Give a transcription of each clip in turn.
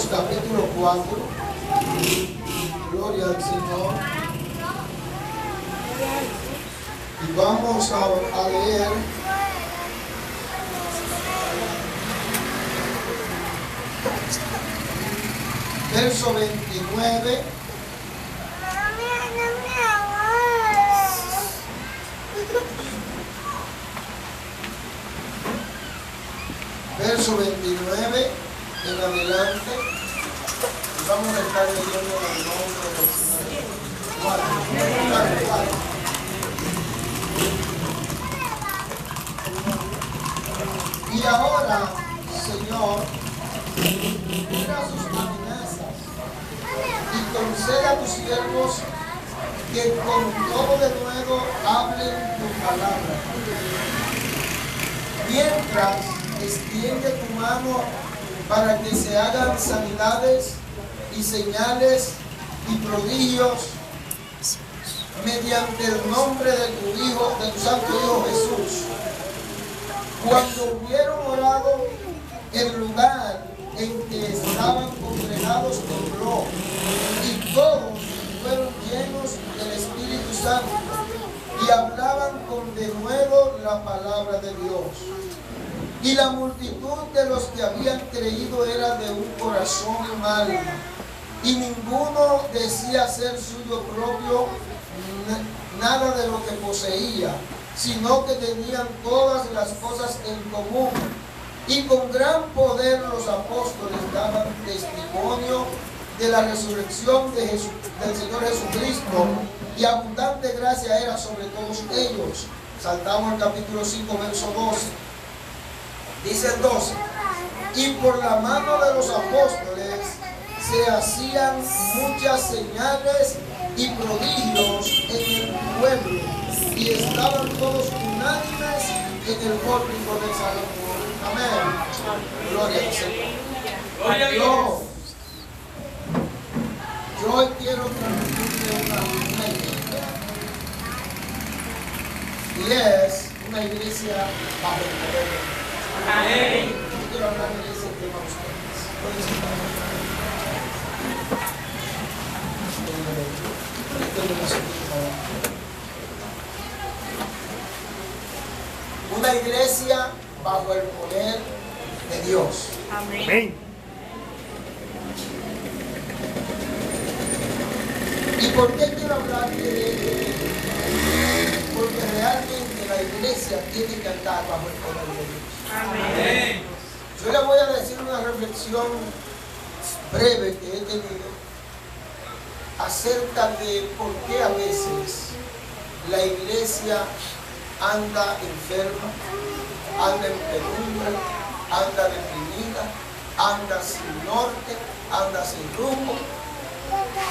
Hechos capítulo 4. Gloria al Señor. Y vamos a leer verso 29. Verso 29 en adelante. Y vamos a estar leyendo el nombre del Señor. Y ahora, Señor, mira sus amenazas y concede a tus siervos que con todo de nuevo hablen tu palabra. Mientras extiende tu mano para que se hagan sanidades y señales y prodigios mediante el nombre de tu Hijo, de tu Santo Hijo Jesús. Cuando hubieron orado, el lugar en que estaban congregados tembló y todos fueron llenos del Espíritu Santo y hablaban con denuedo la palabra de Dios. Y la multitud de los que habían creído era de un corazón y un alma, y ninguno decía ser suyo propio nada de lo que poseía, sino que tenían todas las cosas en común. Y con gran poder los apóstoles daban testimonio de la resurrección del Señor Jesucristo, y abundante gracia era sobre todos ellos. Saltamos al capítulo 5, verso 12. Dice el 12, y por la mano de los apóstoles se hacían muchas señales y prodigios en el pueblo, y estaban todos unánimes en el pórtico del Salomón. Amén. Gloria al Señor. Yo hoy quiero transmitirle una idea, y es una iglesia bajo el poder de Dios. Amén. Yo quiero hablar de ese tema a ustedes. Una iglesia bajo el poder de Dios. Amén. ¿Y por qué quiero hablar de esto? Porque realmente la iglesia tiene que andar bajo el poder de Dios. Amén. Yo le voy a decir una reflexión breve que he tenido acerca de por qué a veces la iglesia anda enferma, anda en penumbra, anda deprimida, anda sin norte, anda sin rumbo.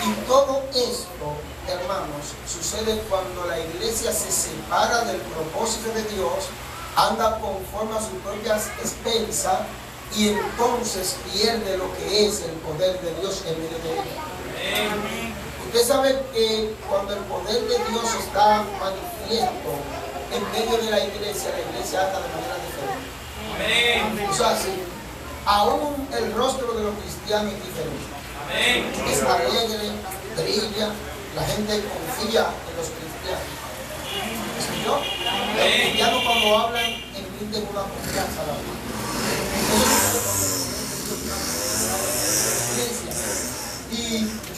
Y todo esto, hermanos, sucede cuando la iglesia se separa del propósito de Dios, anda conforme a sus propias expensas y entonces pierde lo que es el poder de Dios en medio de ella. Amén. Usted sabe que cuando el poder de Dios está manifiesto en medio de la iglesia anda de manera diferente. Amén. O sea, sí, aún el rostro de los cristianos es diferente. Amén. Es alegre, brilla, la gente confía en los cristianos. ¿Escuchó? Los cristianos cuando hablan emiten una confianza a la vida. Y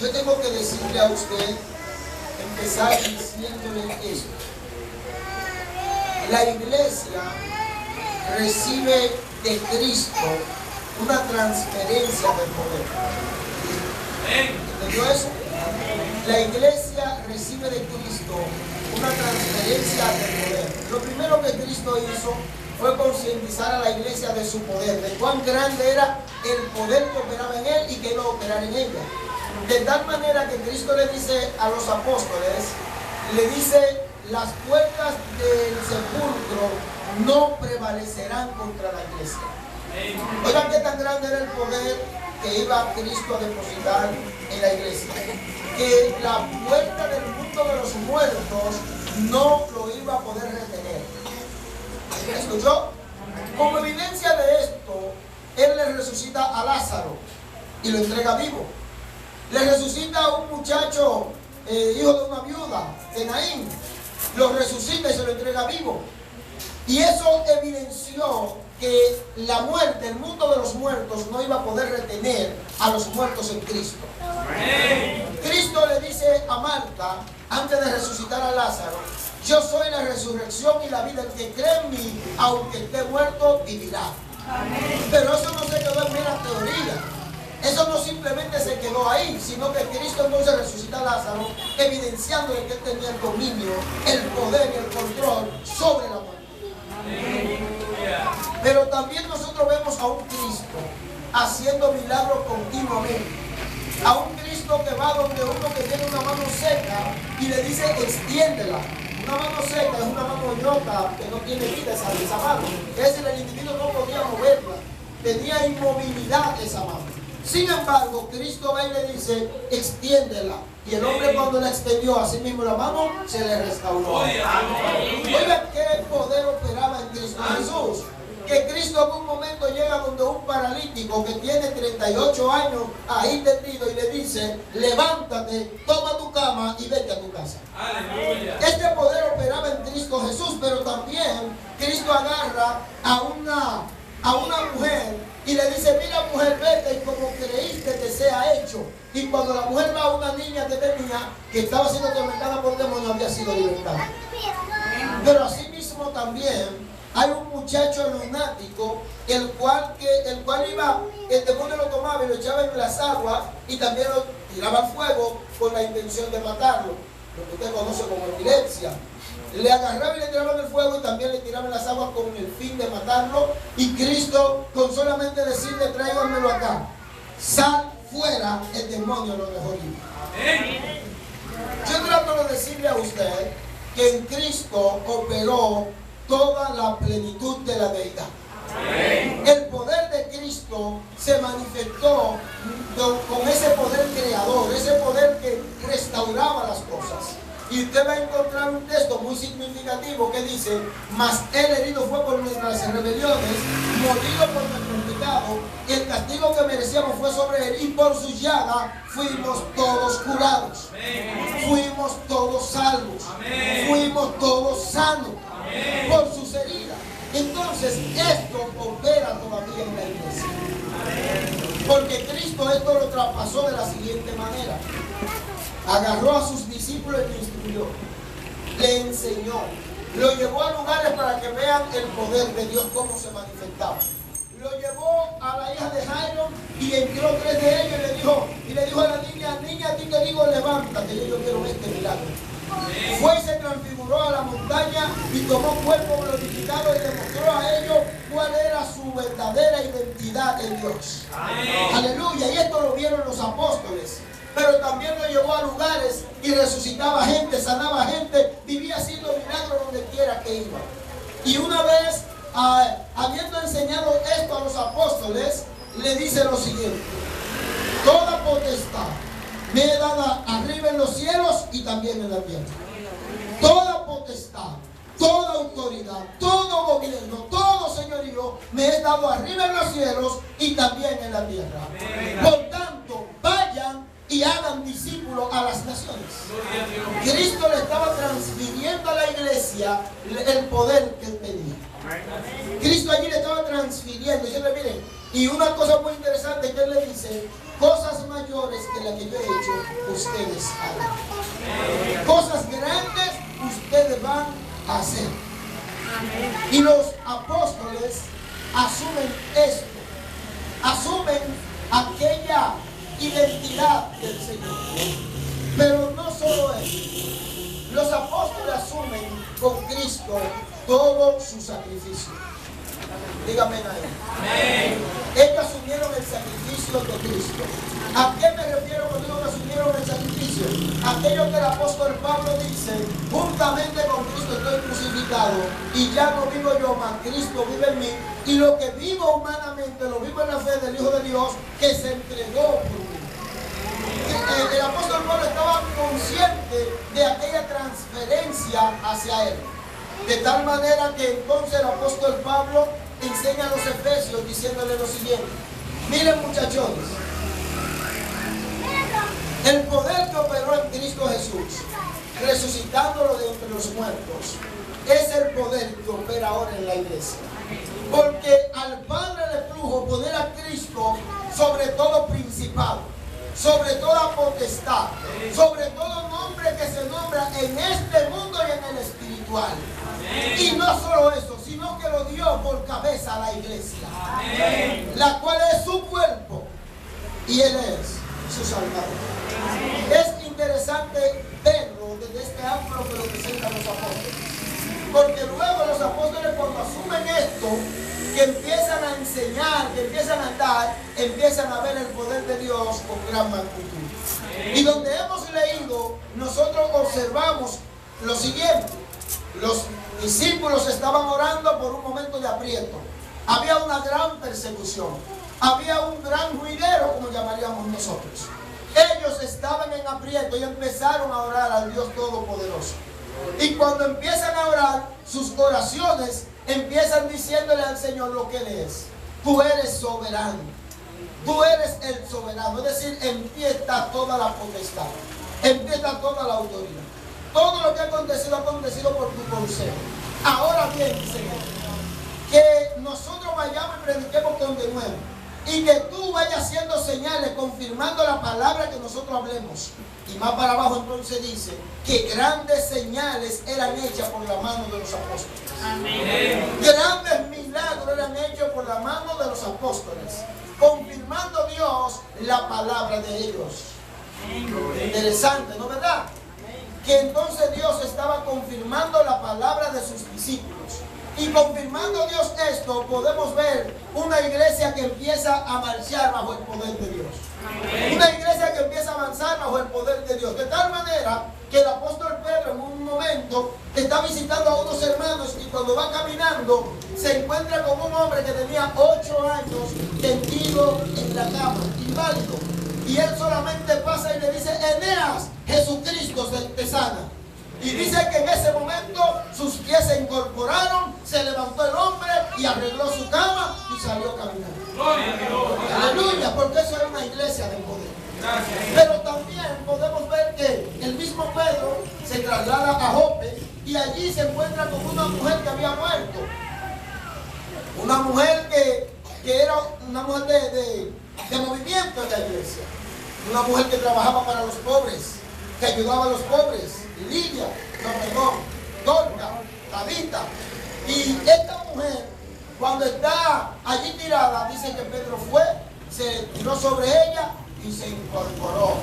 yo tengo que decirle a usted, empezar diciéndole esto. La iglesia recibe de Cristo una transferencia del poder. ¿Entendió eso? La iglesia recibe de Cristo una transferencia del poder. Lo primero que Cristo hizo fue concientizar a la iglesia de su poder, de cuán grande era el poder que operaba en él y que iba a operar en ella. De tal manera que Cristo le dice a los apóstoles, le dice, las puertas del sepulcro no prevalecerán contra la iglesia. Oigan qué tan grande era el poder que iba Cristo a depositar en la iglesia, que la puerta del mundo de los muertos no lo iba a poder retener. ¿Escuchó? Como evidencia de esto, Él le resucita a Lázaro. y lo entrega vivo. Le resucita a un muchacho, hijo de una viuda, de Naín. Lo resucita y se lo entrega vivo. Y eso evidenció que la muerte, el mundo de los muertos, no iba a poder retener a los muertos en Cristo. Cristo le dice a Marta, antes de resucitar a Lázaro: yo soy la resurrección y la vida. El que cree en mí, aunque esté muerto, vivirá. Pero eso no se quedó en mera teoría. Eso no simplemente se quedó ahí, sino que Cristo entonces resucita a Lázaro, evidenciándole que él tenía el dominio, el poder y el control sobre la muerte. Pero también nosotros vemos a un Cristo haciendo milagros continuamente. A un Cristo que va donde uno que tiene una mano seca y le dice: extiéndela. Una mano seca es una mano ñoca que no tiene vida, esa mano. Es decir, el individuo no podía moverla, tenía inmovilidad esa mano. Sin embargo, Cristo va y le dice: extiéndela. Y el hombre, cuando la extendió a sí mismo la mano, se le restauró. Oiga, qué poder operaba en Cristo Jesús. Que Cristo en un momento llega donde un paralítico que tiene 38 años ahí tendido y le dice: levántate, toma tu cama y vete a tu casa. Aleluya. Este poder operaba en Cristo Jesús, pero también Cristo agarra a una mujer y le dice: mira, mujer, vete, y como creíste te sea hecho. Y cuando la mujer va a una niña que tenía, que estaba siendo atormentada por demonios, había sido libertada. Pero así mismo también hay un muchacho lunático, el cual iba, el demonio lo tomaba y lo echaba en las aguas y también lo tiraba al fuego con la intención de matarlo, lo que usted conoce como epilepsia. Le agarraba y le tiraba en el fuego y también le tiraba en las aguas con el fin de matarlo. Y Cristo, con solamente decirle: tráiganmelo acá, sal fuera, el demonio lo dejó libre. Yo trato de decirle a usted que en Cristo operó toda la plenitud de la deidad. El poder de Cristo se manifestó con ese poder creador, ese poder que restauraba las cosas. Y usted va a encontrar un texto muy significativo que dice: mas él herido fue por nuestras rebeliones, molido por nuestros pecados, y el castigo que merecíamos fue sobre él, y por su llaga fuimos todos curados. Fuimos todos salvos. Fuimos todos sanos por sus heridas. Entonces esto opera todavía en la iglesia, porque Cristo esto lo traspasó de la siguiente manera: agarró a sus discípulos y le instruyó, le enseñó, lo llevó a lugares para que vean el poder de Dios, cómo se manifestaba. Lo llevó a la hija de Jairo y entró 3 de ellos y le dijo a la niña: niña, a ti te digo, levántate, yo quiero ver este milagro. Fue y se transfiguró a la montaña y tomó cuerpo glorificado y demostró a ellos cuál era su verdadera identidad en Dios. Aleluya. Y esto lo vieron los apóstoles. Pero también lo llevó a lugares y resucitaba gente, sanaba gente, vivía haciendo milagros donde quiera que iba. Y una vez, habiendo enseñado esto a los apóstoles, le dice lo siguiente: toda potestad me es dada arriba en los cielos y también en la tierra. Toda potestad, toda autoridad, todo gobierno, todo señorío me es dado arriba en los cielos y también en la tierra. Por tanto, vayan y hagan discípulos a las naciones. Cristo le estaba transfiriendo a la iglesia el poder que él tenía. Cristo allí le estaba transfiriendo. Miren, y una cosa muy interesante que él le dice: cosas mayores que las que yo he hecho, ustedes harán. Cosas grandes ustedes van a hacer. Y los apóstoles asumen esto, asumen aquella identidad del Señor. Pero no solo eso, los apóstoles asumen con Cristo todo su sacrificio. Dígame ahí. Ellos asumieron el sacrificio de Cristo. ¿A qué me refiero cuando digo que asumieron el sacrificio? Aquello que el apóstol Pablo dice: juntamente con Cristo estoy crucificado y ya no vivo yo, mas Cristo vive en mí, y lo que vivo humanamente lo vivo en la fe del Hijo de Dios que se entregó por mí. El apóstol Pablo estaba consciente de aquella transferencia hacia él, de tal manera que entonces el apóstol Pablo enseña a los efesios diciéndole lo siguiente: miren, muchachones, El poder que operó en Cristo Jesús, resucitándolo de entre los muertos, es el poder que opera ahora en la iglesia. Porque al Padre le plujo poner a Cristo sobre todo principado, sobre toda potestad, sobre todo nombre que se nombra en este mundo y en el espiritual. Y no solo eso, sino que lo dio por cabeza a la iglesia, la cual es su cuerpo y Él es su Salvador. Es interesante verlo desde este ángulo que lo presentan los apóstoles, porque luego los apóstoles, cuando asumen esto, que empiezan a enseñar, que empiezan a andar, empiezan a ver el poder de Dios con gran magnitud. Y donde hemos leído, nosotros observamos lo siguiente: los discípulos estaban orando por un momento de aprieto, había una gran persecución, había un gran juidero, como llamaríamos nosotros. Ellos estaban en aprieto y empezaron a orar al Dios Todopoderoso. Y cuando empiezan a orar, sus oraciones empiezan diciéndole al Señor lo que Él es. Tú eres soberano, tú eres el soberano. Es decir, en ti está toda la potestad, en ti está toda la autoridad. Todo lo que ha acontecido por tu consejo. Ahora bien, Señor, que nosotros vayamos y prediquemos con de nuevo, y que tú vayas haciendo señales, confirmando la palabra que nosotros hablemos. Y más para abajo entonces dice que grandes señales eran hechas por la mano de los apóstoles. Amén. Grandes milagros eran hechos por la mano de los apóstoles, confirmando Dios la palabra de ellos. Interesante, ¿no verdad? Que entonces Dios estaba confirmando la palabra de sus discípulos. Y confirmando Dios esto, podemos ver una iglesia que empieza a marchar bajo el poder de Dios. Una iglesia que empieza a avanzar bajo el poder de Dios. De tal manera que el apóstol Pedro en un momento está visitando a unos hermanos y cuando va caminando se encuentra con un hombre que tenía 8 años tendido en la cama, inválido. Y él solamente pasa y le dice: Eneas, Jesucristo te sana. Y dice que en ese momento sus pies se incorporaron, se levantó el hombre y arregló su cama y salió caminando. Aleluya, porque eso era una iglesia de poder. Pero también podemos ver que el mismo Pedro se traslada a Jope y allí se encuentra con una mujer que había muerto. Una mujer que era una mujer de movimiento en la iglesia. Una mujer que trabajaba para los pobres, que ayudaba a los pobres. Lidia, Dorca, Tabita. Y esta mujer, cuando está allí tirada, dice que Pedro fue, se tiró sobre ella y se incorporó,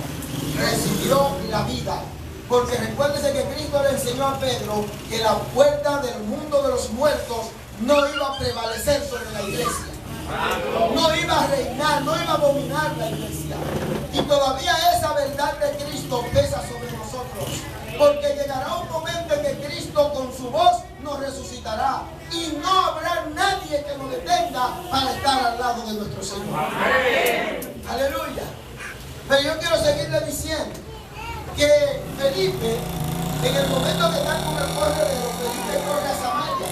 recibió la vida. Porque recuérdese que Cristo le enseñó a Pedro que la puerta del mundo de los muertos no iba a prevalecer sobre la iglesia. No iba a reinar, no iba a dominar la iglesia. Y todavía esa verdad de Cristo pesa sobre nosotros. Porque llegará un momento en que Cristo con su voz nos resucitará. Y no habrá nadie que nos detenga para estar al lado de nuestro Señor. Amén. Aleluya. Pero yo quiero seguirle diciendo que Felipe, en el momento que está con el corredero, Felipe corre a Samaria.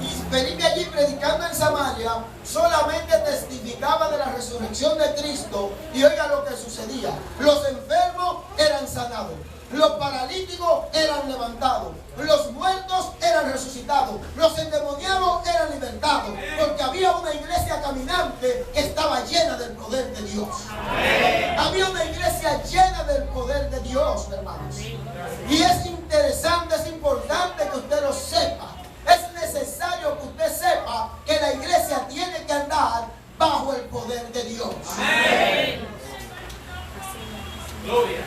Y Felipe allí predicando en Samaria solamente testificaba de la resurrección de Cristo. Y oiga lo que sucedía: los enfermos eran sanados, los paralíticos eran levantados, los muertos eran resucitados, los endemoniados eran libertados, porque había una iglesia caminante que estaba llena del poder de Dios. Había una iglesia llena del poder de Dios, hermanos. Y es interesante, es importante que usted lo sepa. Es necesario que usted sepa que la iglesia tiene que andar bajo el poder de Dios. Amén. Gloria.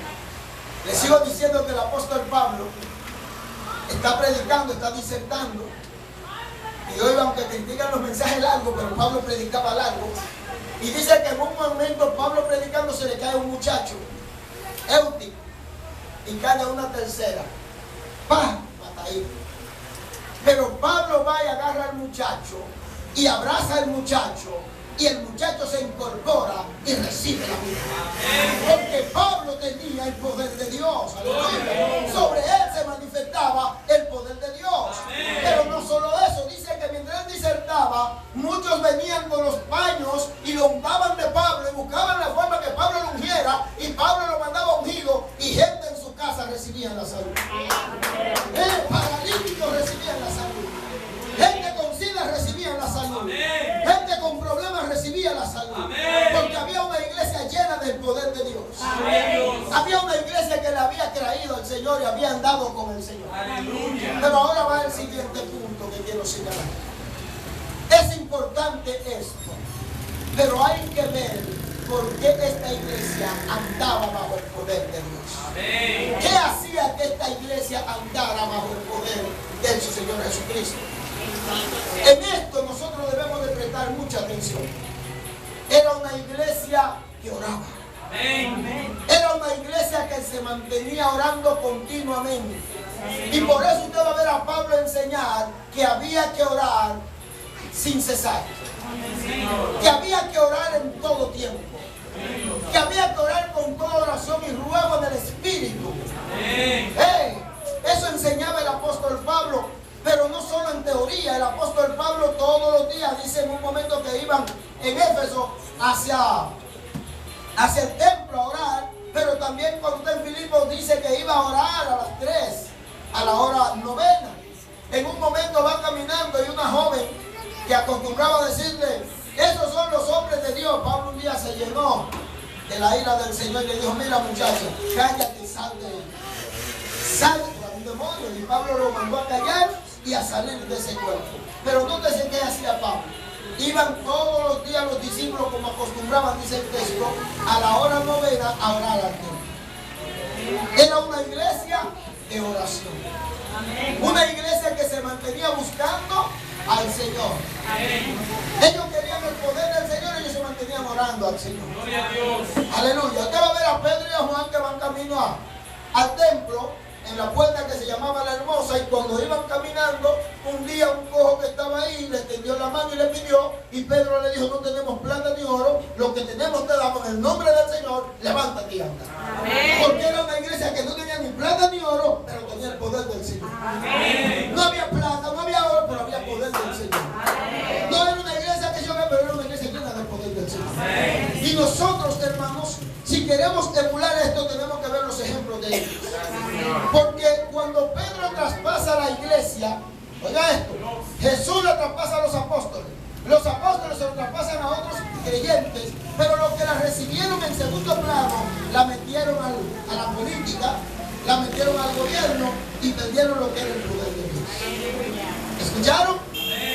Le sigo diciendo que el apóstol Pablo está predicando, está disertando. Y hoy, aunque critican los mensajes largos, pero Pablo predicaba largo. Y dice que en un momento Pablo predicando se le cae un muchacho, Éutico, y cae una tercera. ¡Pah! Mata ahí. Pero Pablo va y agarra al muchacho y abraza al muchacho. Y el muchacho se incorpora y recibe la vida. Porque Pablo tenía el poder de Dios. ¡Aleluya! Sobre él se manifestaba el poder de Dios. Pero no solo eso, dice que mientras él disertaba, muchos venían con los paños y lo untaban de Pablo y buscaban la forma que Pablo lo ungiera Porque había una iglesia llena del poder de Dios. Había una iglesia que le había creído al Señor y había andado con el Señor. Pero ahora va el siguiente punto que quiero señalar. Es importante esto, pero hay que ver por qué esta iglesia andaba bajo el poder de Dios. ¿Qué hacía que esta iglesia andara bajo el poder de su Señor Jesucristo? En esto nosotros debemos de prestar mucha atención. Era una iglesia que oraba. Era una iglesia que se mantenía orando continuamente. Y por eso usted va a ver a Pablo enseñar que había que orar sin cesar. Que había que orar en todo tiempo. Que había que orar con toda oración y ruego en el Espíritu. Eso enseñaba el apóstol Pablo, pero no solo en teoría. El apóstol Pablo todos los días, dice en un momento que iban en Éfeso hacia el templo a orar, pero también cuando está en Filipos dice que iba a orar a las 3, a la hora novena. En un momento va caminando y una joven que acostumbraba a decirle: esos son los hombres de Dios. Pablo un día se llenó de la ira del Señor y le dijo: mira muchacho, cállate y sal de un demonio. Y Pablo lo mandó a callar y a salir de ese cuerpo. Pero nótese qué hacía Pablo. Iban todos los días los discípulos, como acostumbraban, dice el texto, a la hora novena a orar al templo. Era una iglesia de oración. Una iglesia que se mantenía buscando al Señor. Ellos querían el poder del Señor, ellos se mantenían orando al Señor. Aleluya. Usted va a ver a Pedro y a Juan que van camino al templo, en la puerta que se llamaba La Hermosa, y cuando iban caminando, un día un cojo que estaba ahí le extendió la mano y le pidió, y Pedro le dijo: no tenemos plata ni oro, lo que tenemos te damos en el nombre del Señor, levántate y anda. Porque era una iglesia que no tenía ni plata ni oro, pero tenía el poder del Señor. No había plata, no había oro, pero había poder del Señor. No era una iglesia que yo veo, pero era una iglesia llena del poder del Señor. Y nosotros, hermanos, si queremos emular esto, tenemos que ver los ejemplos de ellos. Porque cuando Pedro traspasa la iglesia, oiga esto, Jesús le traspasa a los apóstoles se lo traspasan a otros creyentes, pero los que la recibieron en segundo plano, la metieron a la política, la metieron al gobierno y perdieron lo que era el poder de Dios. ¿Escucharon?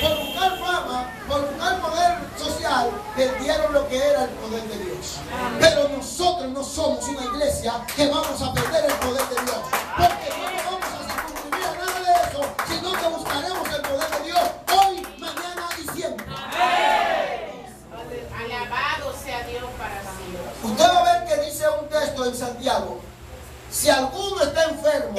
Por buscar fama, por buscar poder social, perdieron lo que era el poder de Dios. Pero nosotros no somos una iglesia que vamos a perder el poder de Dios. Porque no vamos a circunscribir a nada de eso, sino que buscaremos el poder de Dios hoy, mañana y siempre. Alabado sea Dios para siempre. Usted va a ver que dice un texto en Santiago: si alguno está enfermo,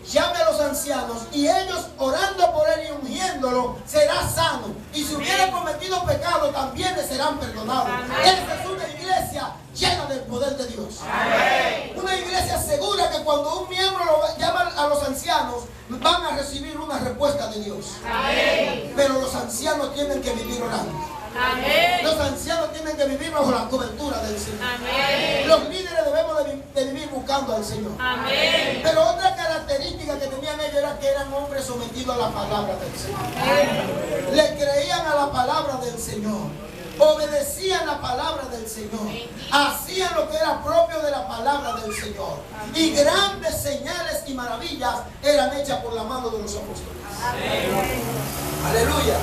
llame a los ancianos y ellos, orando por él y ungiéndolo, será sano. Y si hubiera cometido pecado, también le serán perdonados. Esta es una iglesia llena del poder de Dios. Una iglesia segura que cuando un miembro lo llama a los ancianos, van a recibir una respuesta de Dios. Pero los ancianos tienen que vivir orando. Los ancianos tienen que vivir bajo la cobertura del Señor. Los líderes debemos de vivir buscando al Señor. Pero otra característica que tenían ellos era que eran hombres sometidos a la palabra del Señor. Le creían a la palabra del Señor, obedecían la palabra del Señor, hacían lo que era propio de la palabra del Señor, y grandes señales y maravillas eran hechas por la mano de los apóstoles. Aleluya.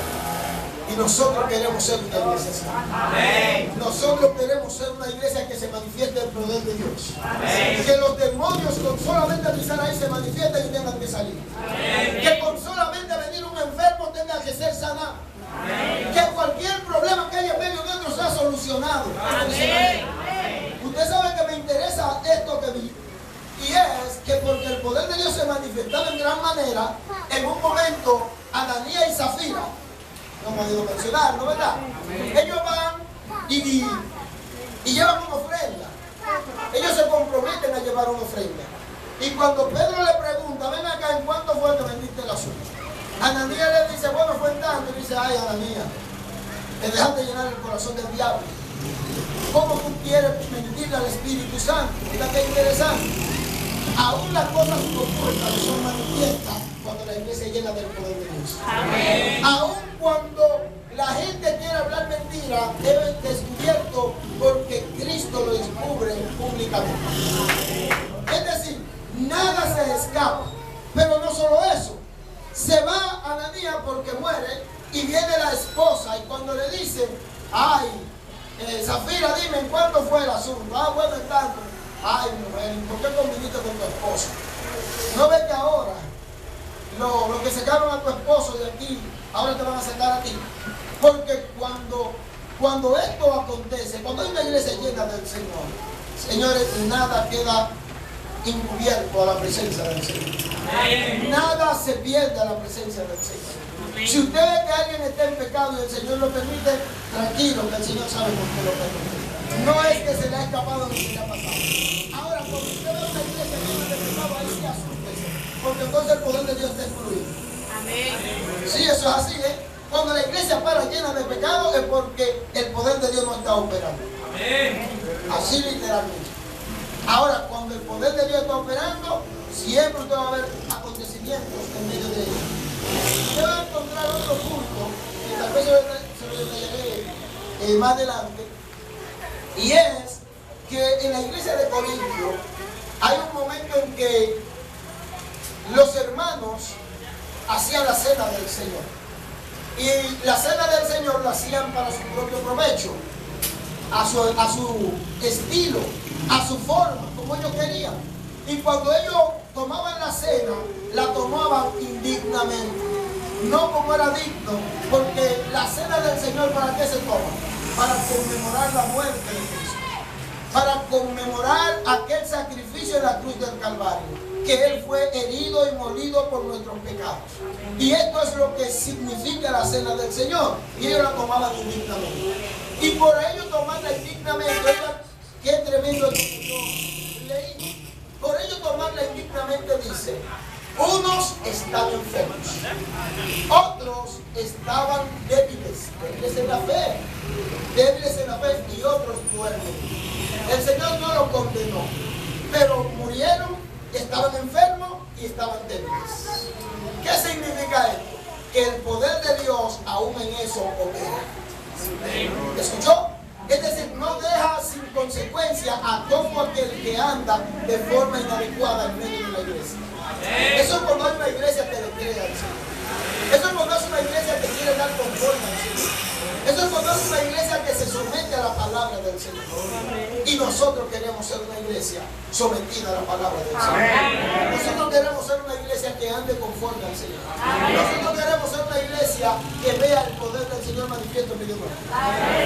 Y nosotros queremos ser una iglesia así. Nosotros queremos ser una iglesia que se manifieste el poder de Dios. Que los demonios con solamente estar ahí se manifiesten y tengan que salir. Que con solamente venir un enfermo tenga que ser sanado. Que cualquier problema que haya en medio nuestro sea solucionado. Usted sabe que me interesa esto que vi. Y es que porque el poder de Dios se manifestaba en gran manera, en un momento Ananías y Zafira, no he podido mencionar, ¿no verdad? Ellos van y llevan una ofrenda. Ellos se comprometen a llevar una ofrenda. Y cuando Pedro le pregunta: ven acá, ¿en cuánto fue que vendiste el asunto? Ananías le dice: bueno, fue en tanto. Y dice: ay, Ananías, te dejaste llenar el corazón del diablo. ¿Cómo tú quieres mentirle al Espíritu Santo? Mira qué interesante. Aún las cosas ocultas son manifiestas cuando la iglesia llena del poder de Dios. Aún cuando la gente quiere hablar mentira, debe ser descubierto porque Cristo lo descubre públicamente. Es decir, nada se escapa. Pero no solo eso, se va Ananías porque muere y viene la esposa y cuando le dice, ay, Zafira, dime, ¿en cuánto fue el asunto? Ah, bueno, en tanto. Ay, mujer, ¿por qué conviniste con tu esposo? ¿No ves que ahora los que sacaron a tu esposo de aquí, ahora te van a sacar a ti? Porque cuando esto acontece, cuando hay una iglesia llena del Señor, señores, nada queda encubierto a la presencia del Señor. Nada se pierde a la presencia del Señor. Si usted ve que alguien está en pecado y el Señor lo permite, tranquilo, que el Señor sabe por qué lo permite. No es que se le ha escapado lo que le ha pasado. Ahora, cuando usted ve una iglesia llena de pecado, ahí sí asústese, porque entonces el poder de Dios está excluido. Amén. Sí, eso es así, ¿eh? Cuando la iglesia para llena de pecado es porque el poder de Dios no está operando. Amén. Así literalmente. Ahora, cuando el poder de Dios está operando, siempre usted va a ver acontecimientos en medio de ellos. Usted va a encontrar otro punto, que tal vez se lo detallaré más adelante, y es que en la iglesia de Corinto hay un momento en que los hermanos hacían la cena del Señor. Y la cena del Señor la hacían para su propio provecho, a su estilo, a su forma, como ellos querían. Y cuando ellos tomaban la cena, la tomaban indignamente, no como era digno, porque la cena del Señor, ¿para qué se toma? Para conmemorar la muerte de Cristo, para conmemorar aquel sacrificio en la cruz del Calvario, que Él fue herido y molido por nuestros pecados. Y esto es lo que significa la cena del Señor. Y ellos la tomaban indignamente. Y por ello tomarla indignamente, qué tremendo es lo que yo leí. Por ello tomarla indignamente dice, unos estaban enfermos, otros estaban débiles en la fe, y otros duermen. El Señor no los condenó, pero murieron, estaban enfermos y estaban débiles. ¿Qué significa esto? Que el poder de Dios aún en eso opera. ¿Escuchó? Es decir, no deja sin consecuencia a todo aquel que anda de forma inadecuada en medio de la iglesia. Eso es cuando hay una iglesia que le cree al Señor. Eso es cuando es una iglesia que quiere dar conforme al Señor. Eso es cuando es una iglesia que se somete a la palabra del Señor. Y nosotros queremos ser una iglesia sometida a la palabra del Señor. Nosotros queremos ser una iglesia que ande conforme al Señor. Nosotros queremos ser una iglesia que vea el poder del Señor manifiesto en medio nuestro.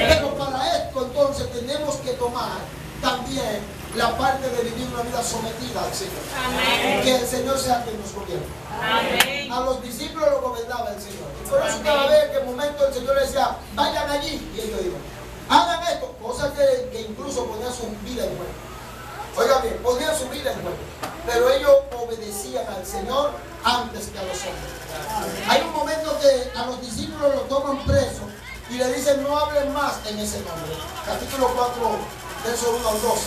Pero para esto entonces tenemos que tomar también la parte de vivir una vida sometida al Señor. Amén. Que el Señor sea quien nos gobierne. Amén. A los discípulos lo gobernaba el Señor. Y por eso cada vez que en momento el Señor les decía, vayan allí, y ellos iban. Hagan esto, cosas que incluso ponían su vida en juego. Oigan bien, ponían su vida en juego. Pero ellos obedecían al Señor antes que a los hombres. Hay un momento que a los discípulos los toman presos y le dicen, no hablen más en ese nombre. Capítulo 4, verso 1 al 12.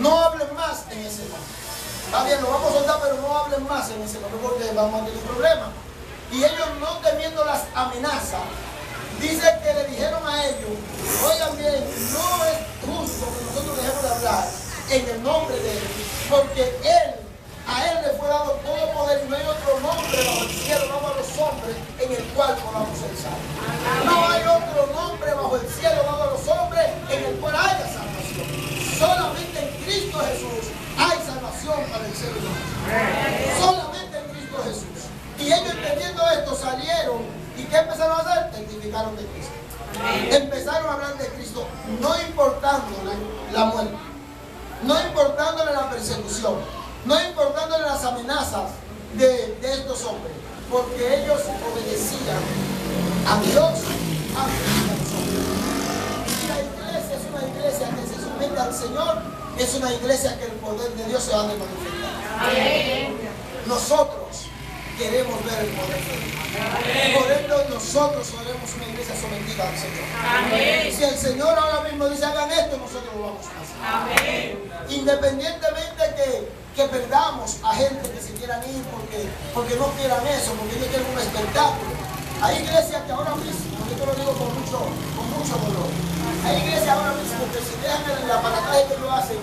No hablen más en ese nombre. Está bien, lo vamos a soltar, pero no hablen más en ese nombre porque vamos a tener problemas. Y ellos, no temiendo las amenazas, dice que le dijeron a ellos, oigan bien, no es justo que nosotros dejemos de hablar en el nombre de Él, porque a Él le fue dado todo poder y no hay otro nombre bajo el cielo, no bajo los hombres, en el cual podamos ser salvos. No hay otro nombre bajo el cielo, dado a los hombres, en el cual haya salvación. Solamente en Cristo Jesús hay salvación para el ser humano. Solamente en Cristo Jesús. Y ellos entendiendo esto salieron. ¿Y qué empezaron a hacer? Testificaron de Cristo. Empezaron a hablar de Cristo, no importándole la muerte, no importándole la persecución, no importándole las amenazas de estos hombres, porque ellos obedecían a Dios antes que a los hombres. Y la iglesia es una iglesia que se somete al Señor, es una iglesia que el poder de Dios se va a manifestar. Nosotros queremos ver el poder de Dios. Por ello nosotros seremos una iglesia sometida al Señor. Amén. Si el Señor ahora mismo dice hagan esto, nosotros lo vamos a hacer. Amén. Independientemente que perdamos a gente que se quieran ir porque no quieran eso, porque ellos quieren un espectáculo. Hay iglesias que ahora mismo Yo te lo digo con mucho dolor. Hay iglesias ahora mismo que si dejan el aparataje que ellos hacen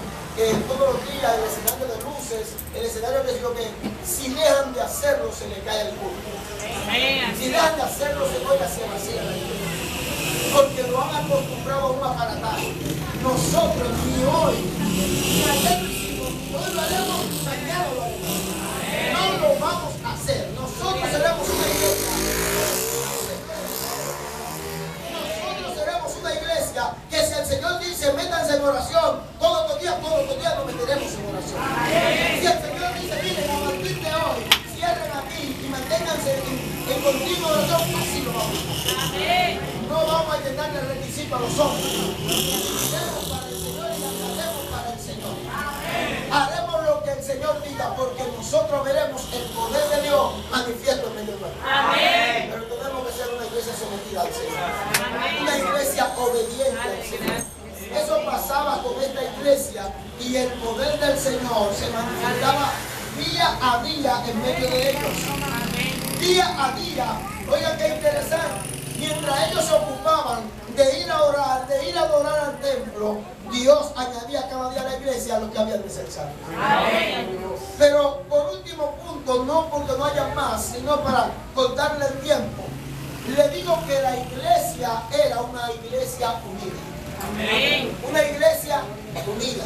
todos los días, el escenario de luces, el escenario que digo que si dejan de hacerlo se le cae el culto. Si dejan de hacerlo se vacía la iglesia. Porque lo han acostumbrado a un aparataje. Nosotros ni hoy, ni ayer lo hicimos, ni hoy lo haremos, mañana lo haremos. No lo vamos a hacer. Nosotros seremos una iglesia. Nosotros seremos una iglesia que si el Señor dice métanse en oración, todos los días nos meteremos en oración. Si el Señor dice, miren, a partir de hoy, cierren aquí y manténganse en continua oración, así lo vamos a hacer. No vamos a intentarle requisito a los hombres. Haremos para el Señor y haremos para el Señor. Haremos lo que el Señor diga, porque nosotros veremos el poder de Dios manifiesto en medio de nosotros. Pero tenemos que ser una iglesia sometida al Señor. Una iglesia obediente al Señor. Eso pasaba con esta iglesia y el poder del Señor se manifestaba día a día en medio de ellos. Día a día. Oigan qué interesante. Mientras ellos se ocupaban de ir a orar, de ir a adorar al templo, Dios añadía cada día a la iglesia lo que había de ser salvo. Pero por último punto, no porque no haya más, sino para cortarle el tiempo, le digo que la iglesia era una iglesia unida. Una iglesia unida.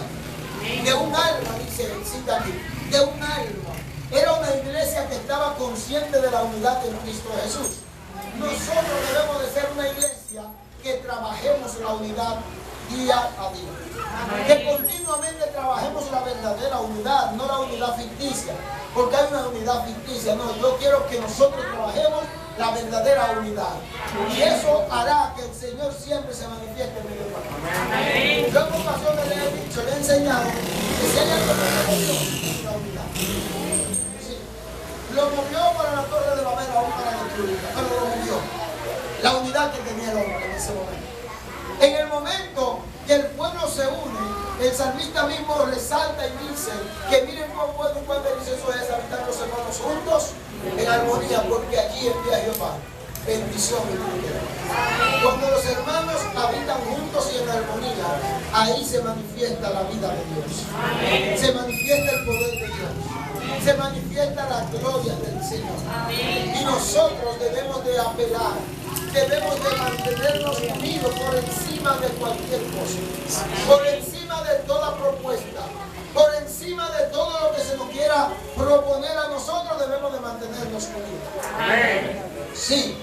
De un alma, cita aquí, de un alma. Era una iglesia que estaba consciente de la unidad de Cristo Jesús. Nosotros debemos de ser una iglesia que trabajemos la unidad día a día. Que continuamente trabajemos la verdadera unidad, no la unidad ficticia. Porque hay una unidad ficticia. No, yo quiero que nosotros trabajemos la verdadera unidad. Y eso hará que el Señor siempre se manifieste en medio de nosotros. Yo en ocasiones le he dicho, le he enseñado que si hay algo que me movió, es la unidad. Sí. Lo movió para la Torre de Babel, aún para destruirla, pero lo movió. La unidad que tenía el hombre en ese momento. En el momento que el pueblo se une, el salmista mismo resalta y dice que miren cuán bueno y cuán delicioso es habitar los hermanos juntos en armonía, porque allí envía Jehová bendición y vida. Cuando los hermanos habitan juntos y en armonía, ahí se manifiesta la vida de Dios. Se manifiesta el poder de Dios. Se manifiesta la gloria del Señor. Y nosotros debemos de apelar, debemos de mantenernos unidos por encima de cualquier cosa, por encima de toda propuesta, por encima de todo lo que se nos quiera proponer a nosotros, debemos de mantenernos unidos. Sí,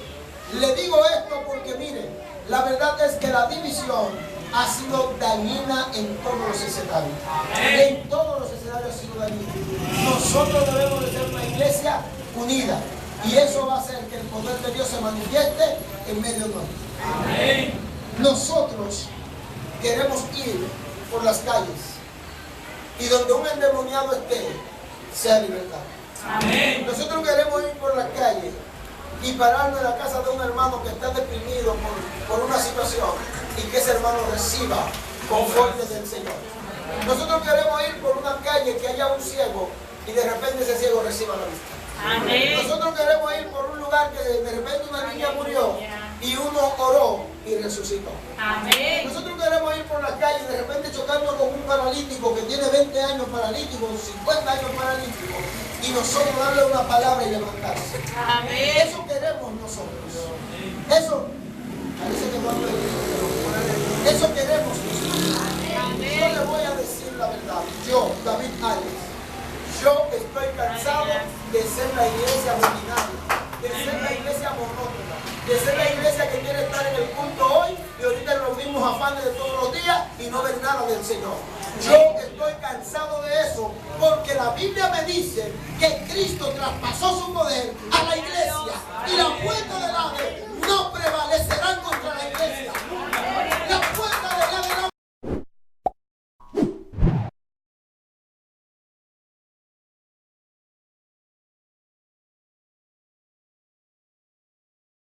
le digo esto porque mire, la verdad es que la división ha sido dañina en todos los escenarios. En todos los escenarios ha sido dañina. Nosotros debemos de ser una iglesia unida. Y eso va a hacer que el poder de Dios se manifieste en medio de nosotros. Nosotros queremos ir por las calles y donde un endemoniado esté, sea libertad. Nosotros queremos ir por las calles y pararnos en la casa de un hermano que está deprimido por una situación y que ese hermano reciba conforte del Señor. Nosotros queremos ir por una calle que haya un ciego y de repente ese ciego reciba la vista. Nosotros queremos ir por un lugar que de repente una niña murió y uno oró y resucitó. Nosotros queremos ir por la calle y de repente chocarnos con un paralítico que tiene 20 años paralítico, 50 años paralítico, y nosotros darle una palabra y levantarse. Eso queremos nosotros. Eso, parece que no hablo de eso queremos nosotros. Yo le voy a decir la verdad. Yo, David Alex, yo estoy cansado de ser la iglesia rutinaria, de ser la iglesia monótona, de ser la iglesia que quiere estar en el culto hoy y ahorita en los mismos afanes de todos los días y no ver nada del Señor. Yo estoy cansado de eso porque la Biblia me dice que Cristo traspasó su poder a la iglesia y la puerta del Hades no prevalecerán contra la iglesia.